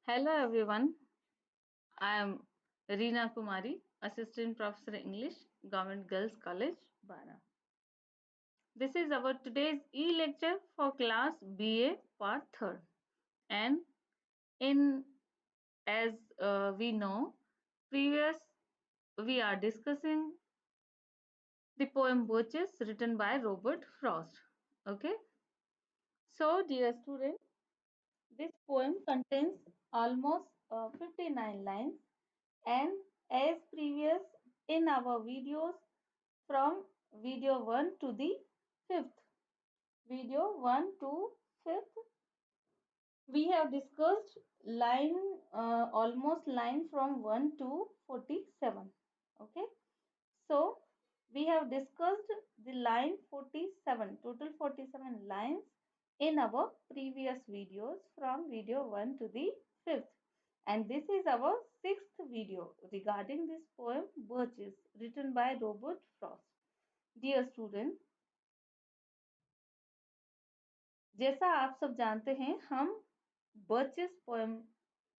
Hello everyone, I am Reena Kumari, Assistant Professor English, Government Girls College, Bara. This is our today's e-lecture for class BA part 3rd. And in as we know, previous we are discussing the poem Birches written by Robert Frost. Okay, so dear student, this poem contains almost 59 lines. And as previous in our videos from video 1 to the 5th, video 1 to 5th, we have discussed line almost line from 1 to 47. Okay, so we have discussed the line 47, total 47 lines in our previous videos from video 1 to the 5th. And this is our 6th video regarding this poem Birches written by Robert Frost. Dear student, जैसा आप सब जानते हैं हम birches poem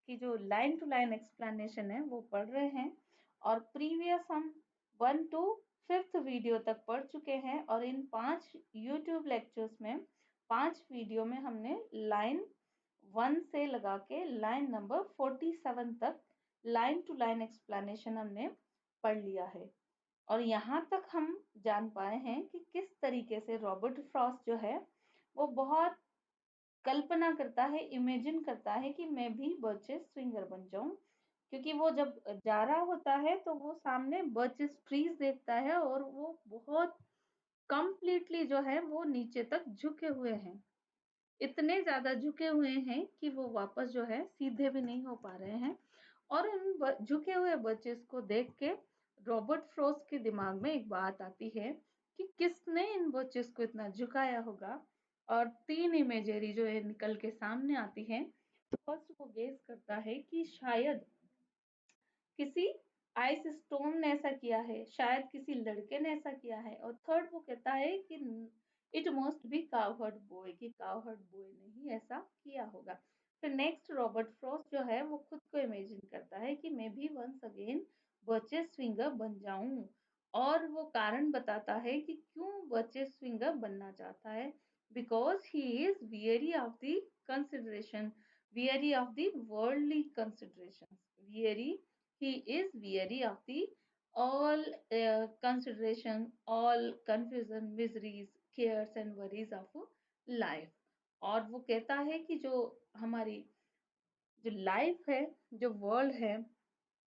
की जो line to line explanation है वो पढ़ रहे हैं और प्रीवियस हम 1 to 5th वीडियो तक पढ़ चुके हैं और इन 5 यूट्यूब लेक्चर्स में 5 वीडियो में हमने लाइन 1 से लगा के लाइन नंबर 47 तक लाइन टू लाइन एक्सप्लेनेशन हमने पढ़ लिया है और यहाँ तक हम जान पाए हैं कि किस तरीके से रॉबर्ट फ्रॉस्ट जो है वो बहुत कल्पना करता है, इमेजिन करता है कि मैं भी बर्चेस स्विंगर बन जाऊं, क्योंकि वो जब जा रहा होता है तो वो सामने बर्चेस ट्रीज देखता है और वो बहुत कंप्लीटली जो है वो नीचे तक झुके हुए हैं, इतने ज्यादा झुके हुए हैं कि वो वापस जो है सीधे भी नहीं हो पा रहे हैं। और उन झुके हुए बर्चेस को देख के रॉबर्ट फ्रोस्ट के दिमाग में एक बात आती है कि किसने इन बर्चेस को इतना झुकाया होगा। और 3 इमेजेरी जो है निकल के सामने आती है। फर्स्ट वो गेस करता है कि शायद किसी आइस स्टोन ने ऐसा किया है, शायद किसी लड़के ने ऐसा किया है। और थर्ड वो कहता है कि इट मस्ट बी कावहर्ड बॉय, कि कावहर्ड बॉय ने ही ऐसा किया होगा। फिर नेक्स्ट रॉबर्ट फ्रॉस्ट जो है वो खुद को इमेजिन करता है कि मैं भी वंस अगेन बर्चेस स्विंगर बन जाऊं। और वो कारण बताता है कि क्यों बर्चेस स्विंगर बनना चाहता है। Because he is weary of the consideration, weary of the worldly considerations, weary, he is weary of the all consideration, all confusion, miseries, cares and worries of life। और वो कहता है कि जो हमारी जो लाइफ है, जो वर्ल्ड है,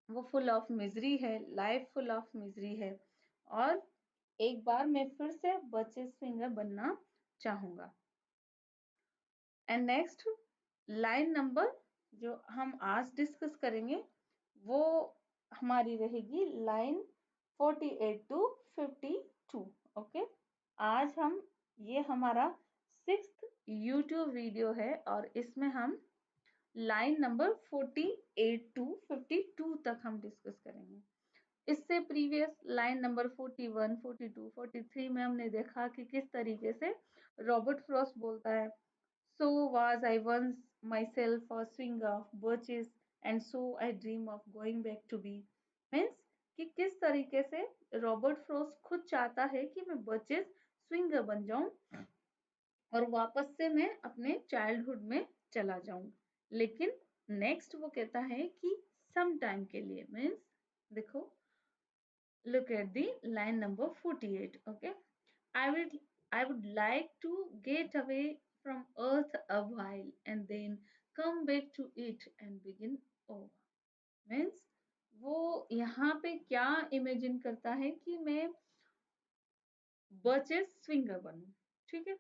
वो फुल ऑफ मिजरी है, लाइफ फुल ऑफ मिजरी है। और एक बार मैं फिर से बर्चेस फिंगर बनना चाहूंगा। एंड नेक्स्ट लाइन नंबर जो हम आज डिस्कस करेंगे वो हमारी रहेगी लाइन 48 to 52। ओके, आज हम ये हमारा 6th यूट्यूब वीडियो है और इसमें हम लाइन नंबर 48 to 52 तक हम डिस्कस करेंगे। इससे प्रीवियस लाइन नंबर 41, 42, 43 में हमने देखा कि किस तरीके से रॉबर्ट फ्रॉस्ट बोलता है, so was I once myself a swinger of birches, and so I dream of going back to be। Means कि किस तरीके से रॉबर्ट फ्रॉस्ट खुद चाहता है कि मैं बर्चेस स्विंगर बन जाऊं और वापस से मैं अपने चाइल्डहुड में चला जाऊं। लेकिन नेक्स्ट वो कहता है कि सम टाइम के लिए, मीन्स देखो, look at the line number 48। okay, I would I would like to get away from earth a while and then come back to it and begin over। Means वो यहाँ पे क्या imagine करता है कि मैं बर्चेस स्विंगर बनूं। ठीक है,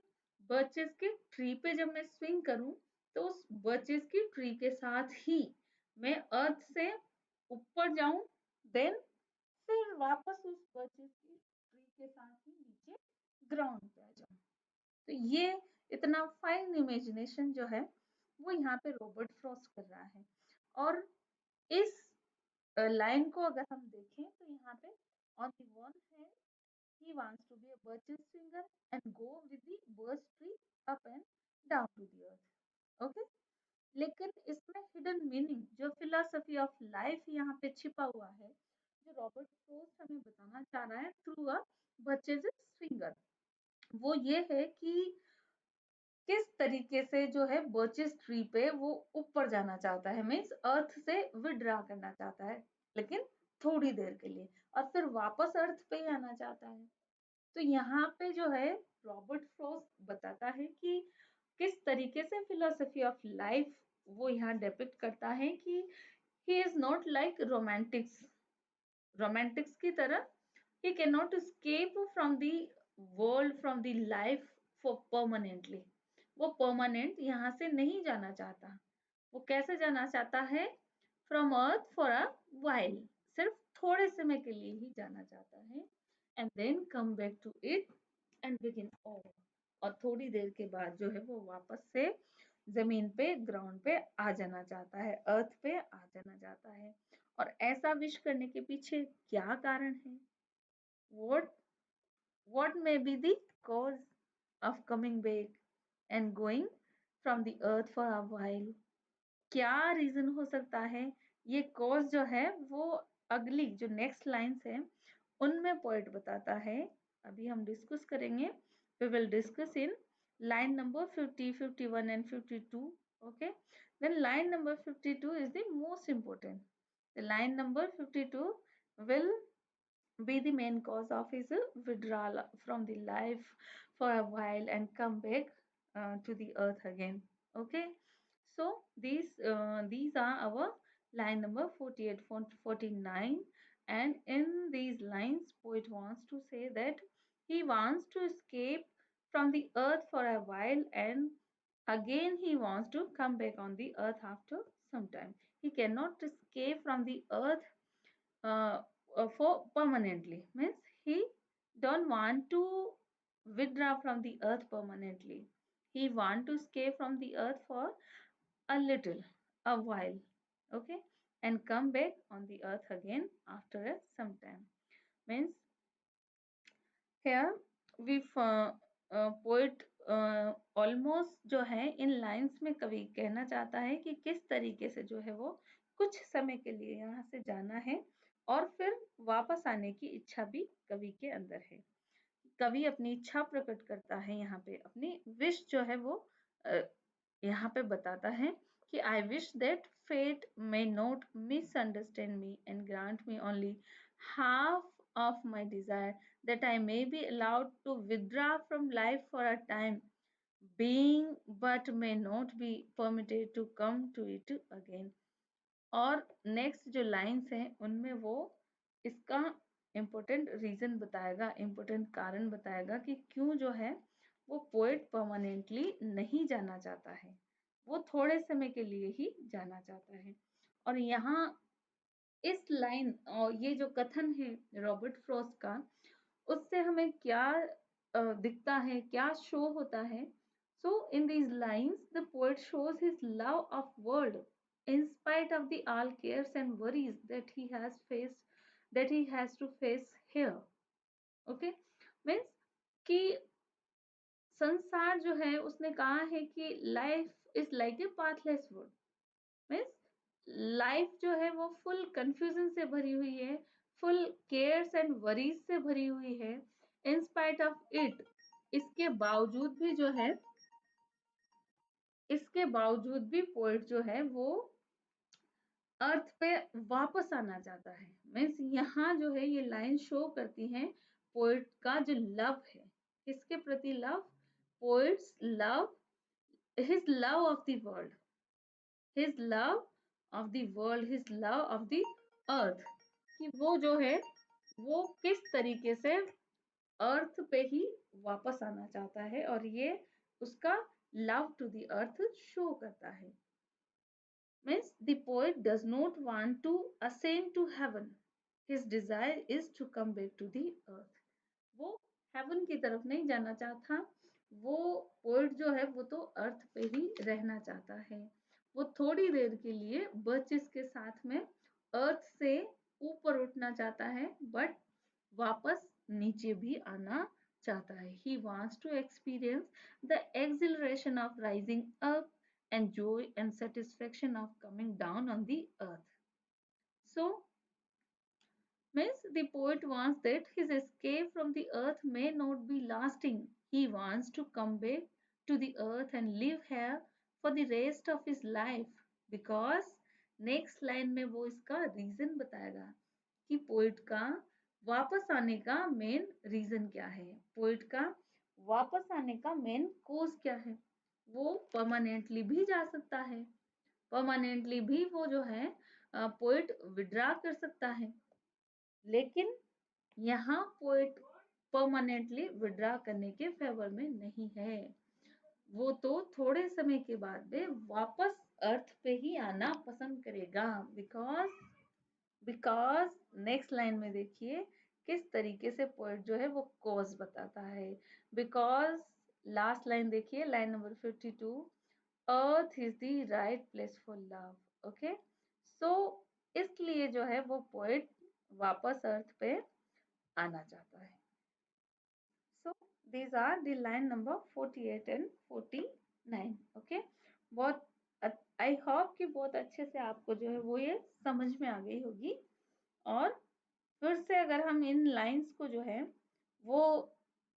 बर्चेस के ट्री पे जब मैं स्विंग करूं तो उस बर्चेस की ट्री के साथ ही मैं अर्थ से ऊपर जाऊं, देन फिर वापस उस बर्चेस की ट्री के साथ ही नीचे ग्राउंड पे आ जाऊं। तो ये इतना फाइन इमेजिनेशन जो है वो यहाँ पे रॉबर्ट फ्रॉस्ट कर रहा है। और इस लाइन को अगर हम देखें तो यहाँ पे on the one hand he wants to be a birches singer and go with the birch tree up and down to the earth। okay, लेकिन इसमें हिडन मीनिंग जो फिलोसफी ऑफ लाइफ यहाँ पे छिपा हुआ है, जो रॉबर्ट फ्रोस्ट हमें बताना चाह रहा है थ्रू अ बर्चेज फिंगर, वो ये है कि किस तरीके से जो है बर्चेस ट्री पे वो ऊपर जाना चाहता है, मीन्स अर्थ से विड्रॉ करना चाहता है, लेकिन थोड़ी देर के लिए, और फिर वापस अर्थ पे ही आना चाहता है। तो यहाँ पे जो है रॉबर्ट फ्रॉस्ट बताता है कि किस तरीके से फिलोसफी ऑफ लाइफ वो यहाँ डिपिक्ट करता है कि he is not like Romantics, Romantics की तरह he cannot escape from the world, from the life for permanently, वो परमानेंट यहाँ से नहीं जाना चाहता। वो कैसे जाना चाहता है? From earth for a while, सिर्फ थोड़े समय के लिए ही जाना चाहता है, and then come back to it and begin over, और थोड़ी देर के बाद जो है वो वापस से जमीन पे, ग्राउंड पे आ जाना चाहता है, अर्थ पे आ जाना चाहता है। और ऐसा विश करने के पीछे क्या कारण है? what what may be the cause of coming back and going from the earth for a while? क्या रीजन हो सकता है? ये कॉज जो है वो अगली जो नेक्स्ट लाइंस है उनमें पोएट बताता है। अभी हम डिस्कस करेंगे, we will discuss in line number 50, 51 and 52. Okay, then line number 52 is the most important. The line number 52 will be the main cause of his withdrawal from the life for a while and come back to the earth again. Okay, so these are our line number 48, 49, and in these lines poet wants to say that he wants to escape from the earth for a while and again he wants to come back on the earth after some time. He cannot escape from the earth uh, for permanently, means he don't want to withdraw from the earth permanently. He want to escape from the earth for a little, a while, okay, and come back on the earth again after some time. Means here we poet almost जो है इन lines में कवि कहना चाहता है कि किस तरीके से जो है वो कुछ समय के लिए यहाँ से जाना है और फिर वापस आने की इच्छा भी कवि के अंदर है। कवि अपनी इच्छा प्रकट करता है, यहाँ पे अपनी विश जो है वो यहाँ पे बताता है कि I wish that fate may not misunderstand me and grant me only half of my desire, that I may be allowed to withdraw from life for a time being, but may not be permitted to come to it again. और next जो lines हैं उनमें वो इसका important reason बताएगा, important कारण बताएगा कि क्यों जो है वो पोएट परमानेंटली नहीं जाना चाहता है, वो थोड़े समय के लिए ही जाना चाहता है। और यहाँ इस लाइन और ये जो कथन है रॉबर्ट फ्रॉस्ट का, उससे हमें क्या दिखता है, क्या शो होता है? So in these lines the poet shows his love of world in spite of the all cares and worries that he has to face here. Okay, means कि संसार जो है उसने कहा है कि life is like a pathless would, means life जो है वो फुल कंफ्यूजन से भरी हुई है, फुल केयर्स एंड वरीज से भरी हुई है। इन स्पाइट ऑफ इट, इसके बावजूद भी जो है, इसके बावजूद भी पोएट जो है वो अर्थ पे वापस आना चाहता है। मीन्स यहाँ जो है ये लाइन शो करती हैं पोएट का जो लव है, किसके प्रति love? Poets love, his love of the world, his love of the world, his love of the earth, कि वो जो है वो किस तरीके से अर्थ पे ही वापस आना चाहता है, और ये उसका love to the earth show करता है। Means the poet does not want to ascend to heaven. His desire is to come back to the earth. वो हेवन की तरफ नहीं जाना चाहता, वो पोएट जो है वो तो अर्थ पे ही रहना चाहता है। वो थोड़ी देर के लिए बर्चेस के साथ में अर्थ से ऊपर उठना चाहता है, बट वापस नीचे भी आना चाहता है। He wants to experience the exhilaration of rising up and joy and satisfaction of coming down on the earth. So, means the poet wants that his escape from the earth may not be lasting. He wants to come back to the earth and live here for the rest of his life. Because next line में वो इसका reason बताएगा कि poet का वापस आने का main reason क्या है, पोइट का वापस आने का मेन कोज क्या है। वो परमानेंटली भी जा सकता है, परमानेंटली भी वो जो है पोइट विड्रा कर सकता है, लेकिन यहाँ पोइट परमानेंटली विड्रा करने के फेवर में नहीं है। वो तो थोड़े समय के बाद में वापस अर्थ पे ही आना पसंद करेगा। बिकॉज नेक्स्ट लाइन में देखिए किस तरीके से पोइट जो है वो कॉज बताता है। बिकॉज लास्ट लाइन देखिए, line number 52, earth is the right place for love. Okay, so इसलिए जो है वो पोइट वापस अर्थ पे आना चाहता है। सो these are the line number 48 and 49. Okay, बहुत आई होप कि बहुत अच्छे से आपको जो है वो ये समझ में आ गई होगी। और फिर से अगर हम इन लाइंस को जो है वो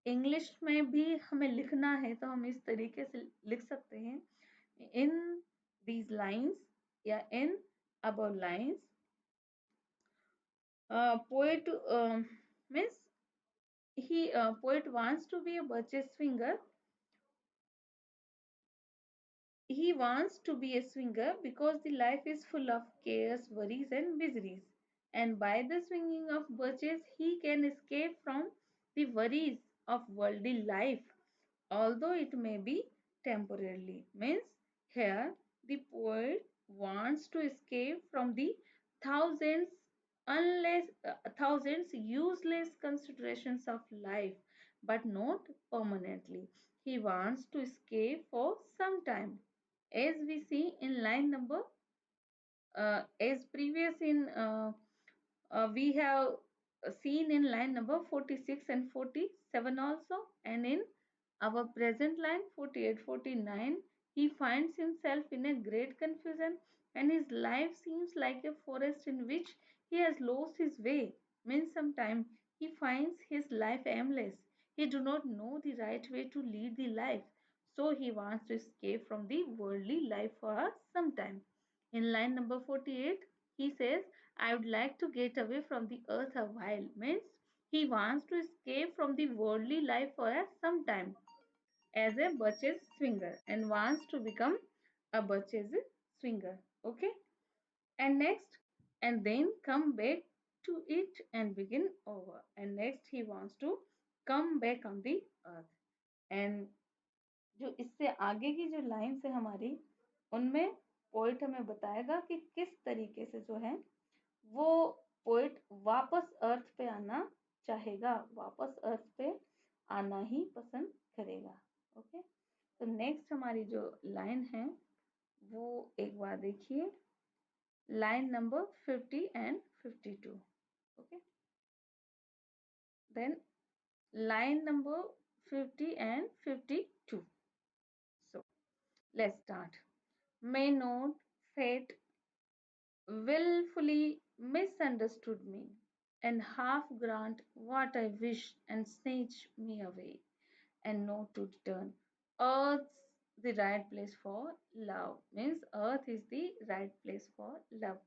इंग्लिश में भी हमें लिखना है तो हम इस तरीके से लिख सकते हैं, इन दीज लाइंस या in above lines poet means poet wants to be a Burgess swinger. He wants to be a swinger because the life is full of cares, worries, and miseries. And by the swinging of birches, he can escape from the worries of worldly life, although it may be temporarily. Means here the poet wants to escape from the thousands thousands useless considerations of life, but not permanently. He wants to escape for some time, as we see in line number as previous in we have seen in line number 46 and 47 also, and in our present line 48 49 he finds himself in a great confusion and his life seems like a forest in which he has lost his way. Means sometime he finds his life aimless, he do not know the right way to lead the life, so he wants to escape from the worldly life for some time. In line number 48 he says, I would like to get away from the earth a while. Means he wants to escape from the worldly life for some time as a Burgess swinger and wants to become a Burgess swinger. Okay, and next, and then come back to it and begin over. And next he wants to come back on the earth. And जो इससे आगे की जो line है हमारी, उनमें poet हमें बताएगा कि किस तरीके से जो है वो पोइट वापस अर्थ पे आना चाहेगा, वापस अर्थ पे आना ही पसंद करेगा। ओके, तो नेक्स्ट हमारी जो लाइन है वो एक बार देखिए, line number 50 and 52. Okay, then line number 50 and 52. So let's start. May not fate willfully misunderstood me and half grant what I wish and snatch me away and not to return. Earth's the right place for love. Means earth is the right place for love.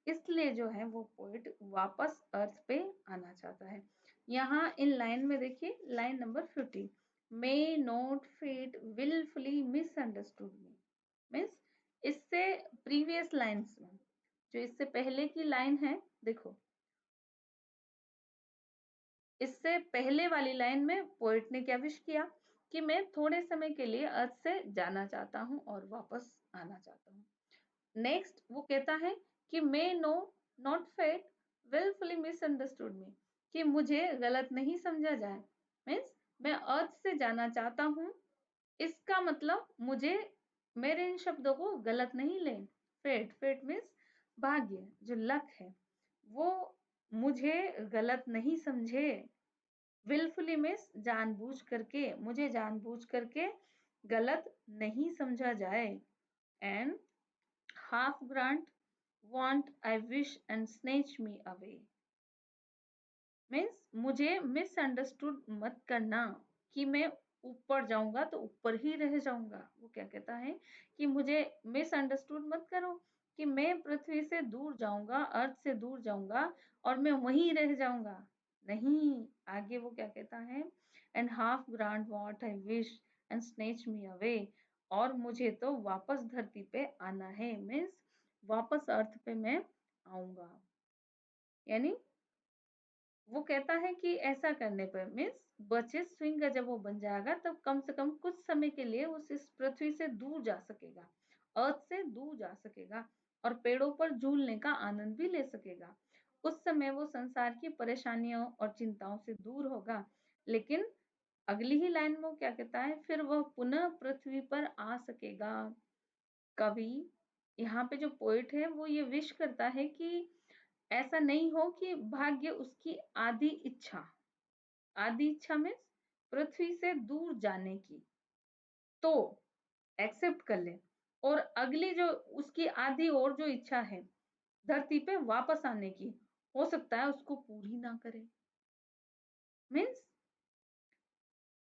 इसलिए जो है वो poet वापस अर्थ पे आना चाहता है। यहाँ इन लाइन में देखिए, line number 50, may not fate wilfully misunderstood me. Means इससे प्रीवियस लाइन्स में, जो इससे पहले की लाइन है, देखो इससे पहले वाली लाइन में पोएट ने क्या विश किया कि मैं थोड़े समय के लिए अर्थ से जाना चाहता हूँ और वापस आना चाहता हूँ। नेक्स्ट वो कहता है कि may no not fate wilfully misunderstood me, कि मुझे गलत नहीं समझा जाए। मीन्स मैं अर्थ से जाना चाहता हूँ, इसका मतलब मुझे, मेरे इन शब्दों को गलत नहीं लें। फेट, फेट मीन्स भाग्य, जो लक है, वो मुझे गलत नहीं समझे। विलफुली मीन्स जानबूझ करके, मुझे जानबूझ करके गलत नहीं समझा जाए। and half grant want I wish and snatch me away। Means मुझे मिसअंडरस्टूड मत करना कि मैं ऊपर जाऊंगा तो ऊपर ही रह जाऊंगा। वो क्या कहता है कि मुझे मिसअंडरस्टूड मत करो कि मैं पृथ्वी से दूर जाऊंगा, अर्थ से दूर जाऊंगा और मैं वहीं रह जाऊंगा। नहीं, आगे वो क्या कहता है, and half grant what I wish and snatch me away, और मुझे तो वापस धरती पे आना है, मीन्स वापस अर्थ पे मैं आऊंगा। यानी वो कहता है कि ऐसा करने पर मीन्स बचे स्विंग जब वो बन जाएगा तब कम से कम कुछ समय के लिए उस इस पृथ्वी से दूर जा सकेगा, अर्थ से दूर जा सकेगा और पेड़ों पर झूलने का आनंद भी ले सकेगा। उस समय वो संसार की परेशानियों और चिंताओं से दूर होगा। लेकिन अगली ही लाइन में वो क्या कहता है, फिर वह पुनः पृथ्वी पर आ सकेगा। कवि यहाँ पे जो पोइट है वो ये विश करता है कि ऐसा नहीं हो कि भाग्य उसकी आधी इच्छा मीन्स पृथ्वी से दूर जाने की तो एक्सेप्ट कर ले, और अगली जो उसकी आधी और जो इच्छा है धरती पे वापस आने की, हो सकता है उसको पूरी ना करे। मीन्स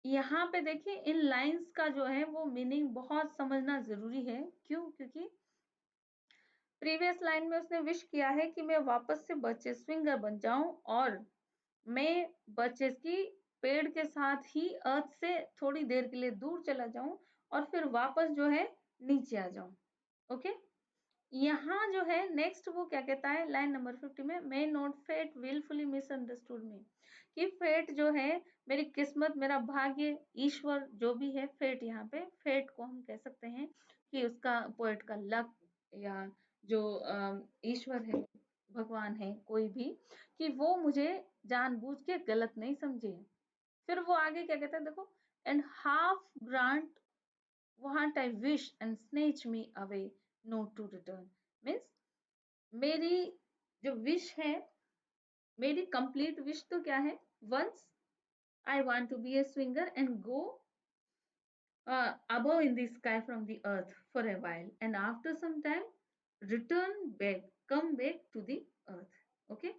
यहाँ पे देखिए इन लाइंस का जो है वो मीनिंग बहुत समझना जरूरी है। क्यों? क्योंकि प्रीवियस लाइन में उसने विश किया है कि मैं वापस से बचे स्विंगर बन जाऊं और मैं बर्चेस की पेड़ के साथ ही अर्थ से थोड़ी देर के लिए दूर चला जाऊं और फिर वापस जो है नीचे आ जाऊं। ओके, यहाँ जो है नेक्स्ट वो क्या कहता है लाइन नंबर 50 में, may not fate wilfully misunderstood me, कि फेट जो है मेरी किस्मत, मेरा भाग्य, ईश्वर जो भी है, फेट यहाँ पे फेट को हम कह सकते हैं कि उसका पोएट का लक या जो ईश्वर है, भगवान है कोई भी, कि वो मुझे जानबूझ के गलत नहीं समझे। फिर वो आगे क्या कहता है देखो, and half grant what I wish and snatch me away not to return, means मेरी जो विश है, मेरी कंप्लीट विश तो क्या है, once I want to be a swinger and go above in the sky from the earth for a while and after some time return back, come back to the earth। okay,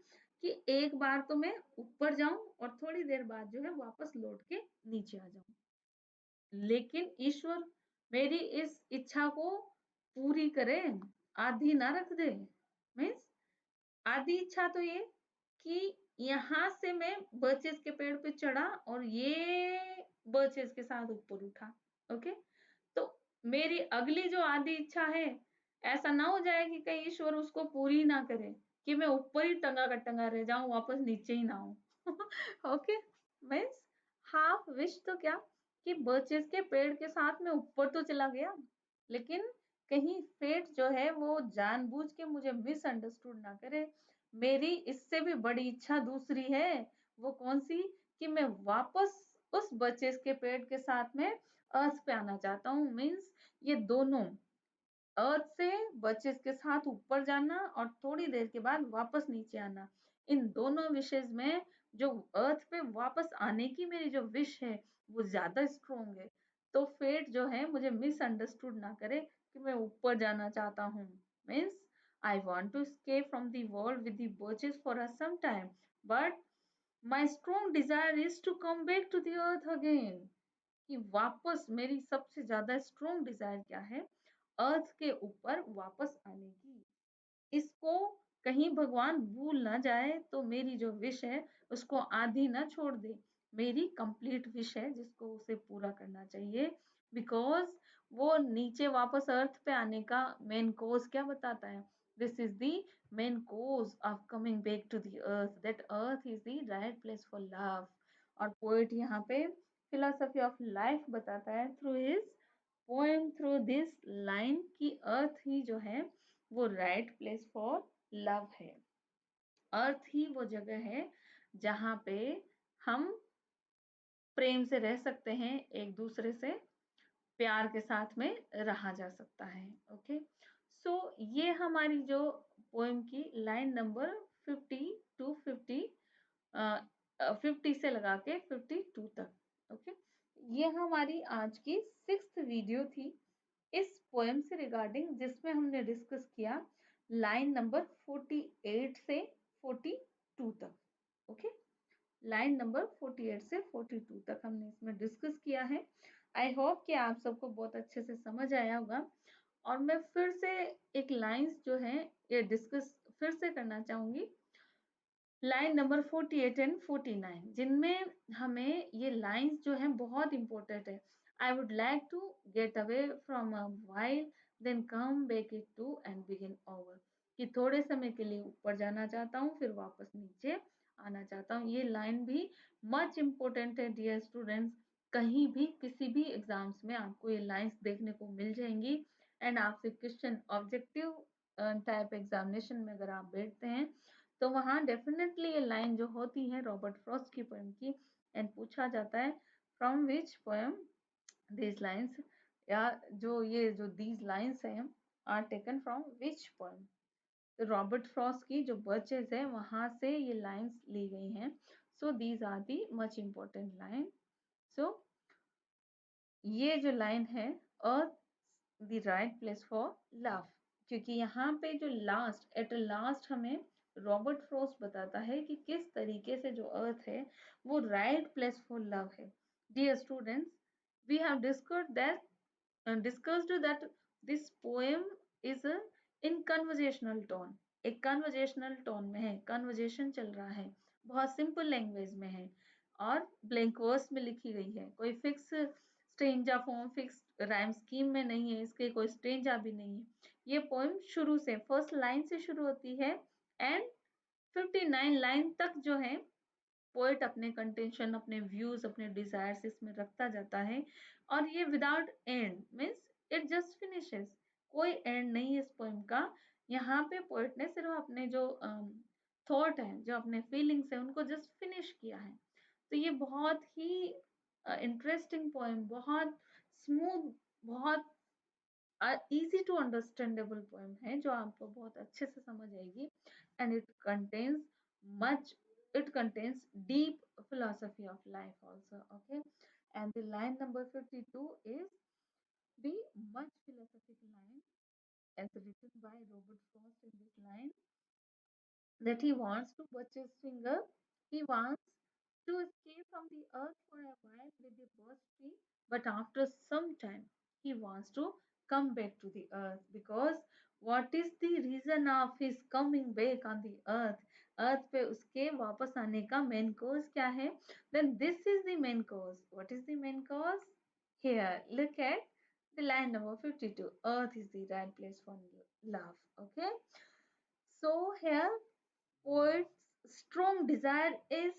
कि एक बार तो मैं ऊपर जाऊं और थोड़ी देर बाद जो है वापस लौट के नीचे आ जाऊं, लेकिन ईश्वर मेरी इस इच्छा को पूरी करे, आधी ना रख दे। मीन्स आधी इच्छा तो ये कि यहाँ से मैं बर्चेस के पेड़ पे चढ़ा और ये बर्चेस के साथ ऊपर उठा। ओके, तो मेरी अगली जो आधी इच्छा है, ऐसा ना हो जाए कि कहीं ईश्वर उसको पूरी ना करे, कि मैं ऊपर ही टंगा का टंगा रह जाऊं, वापस नीचे ही ना आऊं। ओके, मीन्स हाफ विश तो क्या कि बर्चेस के पेड़ के साथ में ऊपर तो चला गया, लेकिन कहीं फेट जो है वो जानबूझ के मुझे मिसअंडरस्टूड ना करे। मेरी इससे भी बड़ी इच्छा दूसरी है। वो कौन सी? कि मैं वापस उस बर्चेस के पेड़ के साथ में अर्थ पे आना चाहता हूँ। मीन्स ये दोनों, अर्थ से बर्चेस के साथ ऊपर जाना और थोड़ी देर के बाद वापस नीचे आना, इन दोनों विशेष में जो अर्थ पे वापस आने की मेरी जो विश है वो ज्यादा स्ट्रोंग है। तो फेट जो है मुझे मिसअंडरस्टूड ना करे कि मैं ऊपर जाना चाहता हूँ। Means I want to escape from the world with the birches for a some time, but my strong desire is to come back to the earth again। कि वापस मेरी सबसे ज्यादा स्ट्रोंग डिजायर क्या है, अर्थ के ऊपर वापस आने की। इसको कहीं भगवान भूल ना जाए तो मेरी जो विश है उसको आधी ना छोड़ दे, मेरी कंप्लीट विश है जिसको उसे पूरा करना चाहिए। बिकॉज वो नीचे वापस अर्थ पे आने का मेन कोज क्या बताता है, this is the main cause of coming back to the earth, that earth is the right place for love. और पोएट यहाँ पे फिलोसफी ऑफ लाइफ बताता है through his poem, through this line, की अर्थ ही जो है वो राइट प्लेस फॉर लव है। अर्थ ही वो जगह है जहाँ पे हम प्रेम से रह सकते हैं, एक दूसरे से प्यार के साथ में रहा जा सकता है। ओके, सो ये हमारी जो पोएम की लाइन नंबर 50 to 50, 50 से लगा के 52 तक। ओके, ये हमारी आज की 6th वीडियो थी। इस पोएम से रिगार्डिंग, जिसमें हमने डिस्कस किया लाइन नंबर 48 से 42 तक। ओके, लाइन नंबर 48 से 42 तक हमने इसमें डिस्कस किया है। आई होप कि आप सबको बहुत अच्छे से समझ आया होगा। और मैं फिर से एक लाइंस जो है ये डिस्कस फिर से करना चाहूंगी, लाइन नंबर 48 एंड 49, जिनमें हमें ये लाइंस जो है बहुत इंपॉर्टेंट है। I would like to get away from a while, then come back it to and begin over, कि थोड़े समय के लिए ऊपर जाना चाहता हूँ फिर वापस नीचे आना चाहता हूँ। ये लाइन भी मच इम्पोर्टेंट है डियर स्टूडेंट्स। कहीं भी किसी भी एग्जाम्स में आपको ये लाइंस देखने को मिल जाएंगी। एंड आपसे क्वेश्चन ऑब्जेक्टिव टाइप एग्जामिनेशन में अगर आप बैठते हैं तो वहाँ डेफिनेटली ये लाइन जो होती है रॉबर्ट फ्रॉस्ट की पोएम की, एंड पूछा जाता है from which poem these lines, या जो दीज लाइन्स हैं are taken from which poem. तो रॉबर्ट फ्रॉस्ट की जो बर्चेस है वहां से ये लाइन्स ली गई हैं। So these are the much important line. So ये जो लाइन है, earth the right place for love, क्योंकि यहाँ पे जो लास्ट एट लास्ट हमें रॉबर्ट फ्रॉस्ट बताता है कि किस तरीके से जो अर्थ है वो राइट प्लेस फॉर लव है। Dear students, we have discussed that this poem is in conversational tone, एक कन्वर्जेशनल टोन में है, कन्वर्जेशन चल रहा है, बहुत सिंपल लैंग्वेज में है और ब्लैंक वर्स में लिखी गई है। कोई fix stanza form, fix rhyme scheme में नहीं है, इसके कोई स्ट्रेंजा भी नहीं है। ये पोएम शुरू से फर्स्ट लाइन से शुरू होती है एंड 59 लाइन तक जो है पोएट अपने कंटेंशन, अपने व्यूज, अपने डिजायर्स इसमें रखता जाता है। और ये without and means it just finishes, कोई एंड नहीं है इस पोएम का। यहाँ पे पोएट ने सिर्फ अपने जो थॉट है, जो अपने फीलिंग्स है, उनको जस्ट फिनिश किया है। तो ये बहुत ही इंटरेस्टिंग पोएम, बहुत स्मूथ, बहुत easy to understandable poem है जो आपको बहुत अच्छे से समझ आएगी। and much it contains deep philosophy of life also. Okay, and the line number 52 is the much philosophical line as written by Robert Frost. In this line, that he wants to touch his finger. He wants to escape from the earth for a while with the birch tree, but after some time he wants to come back to the earth, because what is the reason of his coming back on the earth? Earth पे उसके वापस आने का main cause क्या है? Then this is the main cause. What is the main cause? Here, look at the line number 52. Earth is the right place for love. Okay. So here poet's strong desire is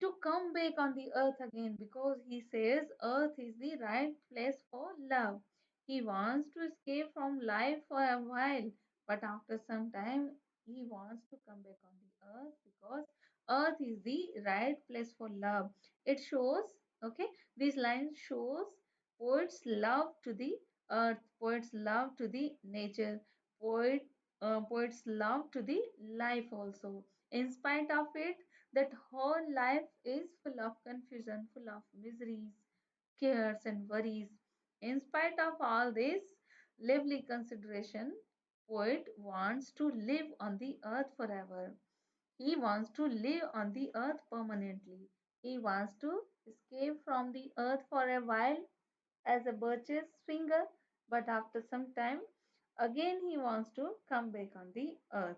to come back on the earth again, because he says earth is the right place for love. He wants to escape from life for a while, but after some time he wants to come back on the earth, because earth is the right place for love. It shows, okay, this line shows poet's love to the earth, poet's love to the nature, poet's love to the life also. In spite of it, that whole life is full of confusion, full of miseries, cares, and worries. In spite of all this lively consideration, poet wants to live on the earth forever. He wants to live on the earth permanently. He wants to escape from the earth for a while as a birch's finger, but after some time, again he wants to come back on the earth.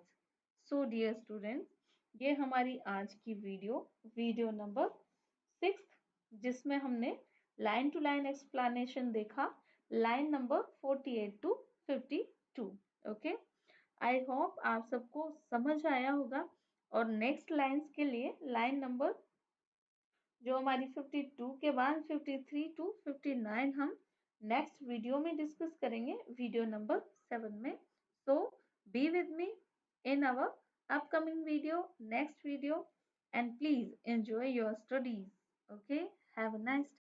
So, dear students, ये हमारी आज की video number 6, जिसमें हमने line to line explanation देखा, line number 48 to 52। Okay, I hope आप सबको समझ आया होगा। और नेक्स्ट लाइंस के लिए लाइन नंबर जो हमारी 52 के बाद 53 टू 59 हम नेक्स्ट वीडियो में डिस्कस करेंगे, वीडियो नंबर 7 में। So be with me in our upcoming video, next video, and please enjoy your studies. Okay, have a nice